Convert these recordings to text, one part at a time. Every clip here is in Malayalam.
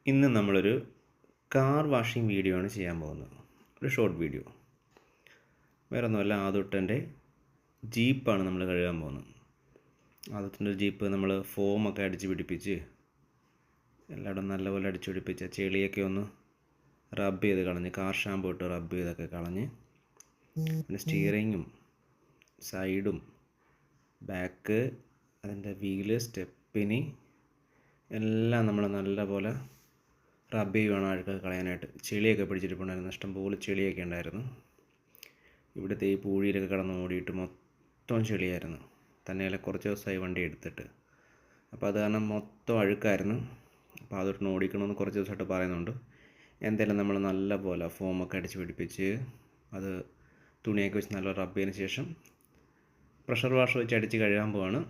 ഇന്ന് നമ്മളൊരു കാർ വാഷിംഗ് വീഡിയോ ആണ് ചെയ്യാൻ പോകുന്നത്. ഒരു ഷോർട്ട് വീഡിയോ. വേറെ ഒന്നുമല്ല, ആദൂട്ടൻ്റെ ജീപ്പാണ് നമ്മൾ കഴുകാൻ പോകുന്നത്. ആദൂട്ടൻ്റെ ജീപ്പ് നമ്മൾ ഫോമൊക്കെ അടിച്ച് പിടിപ്പിച്ച് എല്ലായിടും നല്ലപോലെ അടിച്ച് പിടിപ്പിച്ച് ചെളിയൊക്കെ ഒന്ന് റബ്ബ് ചെയ്ത് കളഞ്ഞ്, കാർ ഷാമ്പു ഇട്ട് റബ്ബ് ചെയ്തൊക്കെ കളഞ്ഞ്, പിന്നെ സ്റ്റിയറിങ്ങും സൈഡും ബാക്ക്, അതിൻ്റെ വീല്, സ്റ്റെപ്പിന് എല്ലാം നമ്മൾ നല്ലപോലെ റബ്ബ് ചെയ്യുവാണ് അഴുക്കൊക്കെ കളയാനായിട്ട്. ചെളിയൊക്കെ പിടിച്ചിട്ടുണ്ടായിരുന്നു, ഇഷ്ടംപോലെ ചെളിയൊക്കെ ഉണ്ടായിരുന്നു. ഇവിടുത്തെ ഈ പൂഴിയിലൊക്കെ കിടന്ന് ഓടിയിട്ട് മൊത്തം ചെളിയായിരുന്നു. തന്നെയല്ല കുറച്ച് ദിവസമായി വണ്ടി എടുത്തിട്ട്, അപ്പോൾ അത് കാരണം മൊത്തം അഴുക്കായിരുന്നു. അപ്പോൾ അതൊട്ട് ഓടിക്കണമെന്ന് കുറച്ച് ദിവസമായിട്ട് പറയുന്നുണ്ട്. എന്തായാലും നമ്മൾ നല്ലപോലെ ഫോമൊക്കെ അടിച്ച് പിടിപ്പിച്ച് അത് തുണിയൊക്കെ വെച്ച് നല്ല റബ്ബ് ചെയ്തതിന് ശേഷം പ്രഷർ വാഷർ വെച്ച് അടിച്ച് കഴുകാൻ പോവാണ്.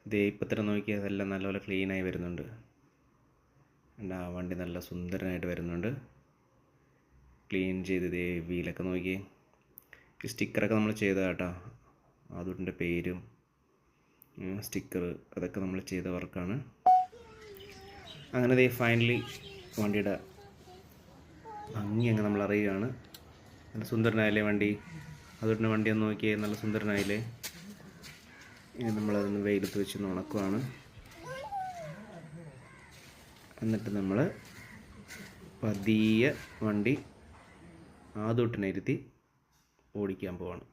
ഇതേ ഇപ്പം തന്നെ നോക്കിയാൽ അതെല്ലാം നല്ലപോലെ ക്ലീനായി വരുന്നുണ്ട്. ആ വണ്ടി നല്ല സുന്ദരനായിട്ട് വരുന്നുണ്ട്. ക്ലീൻ ചെയ്ത് ഇതേ വീലൊക്കെ നോക്കി. ഈ സ്റ്റിക്കറൊക്കെ നമ്മൾ ചെയ്തതാണ് കേട്ടോ. ആദൂട്ടിൻ്റെ പേരും സ്റ്റിക്കർ അതൊക്കെ നമ്മൾ ചെയ്ത വർക്കാണ്. അങ്ങനെ ഇതേ ഫൈനലി വണ്ടിയുടെ ഭംഗി അങ്ങ് നമ്മൾ അറിയുകയാണ്. നല്ല സുന്ദരനായില്ലേ വണ്ടി? ആദൂട്ടിൻ്റെ വണ്ടി ഒന്ന് നോക്കിയേ, നല്ല സുന്ദരനായില്ലേ? ഇനി നമ്മളതൊന്ന് വെയിലത്ത് വെച്ച് ഉണക്കുവാണ്. എന്നിട്ട് നമ്മൾ പതിയെ വണ്ടി ആദൂട്ടിനെ ഇരുത്തി ഓടിക്കാൻ പോവാണ്.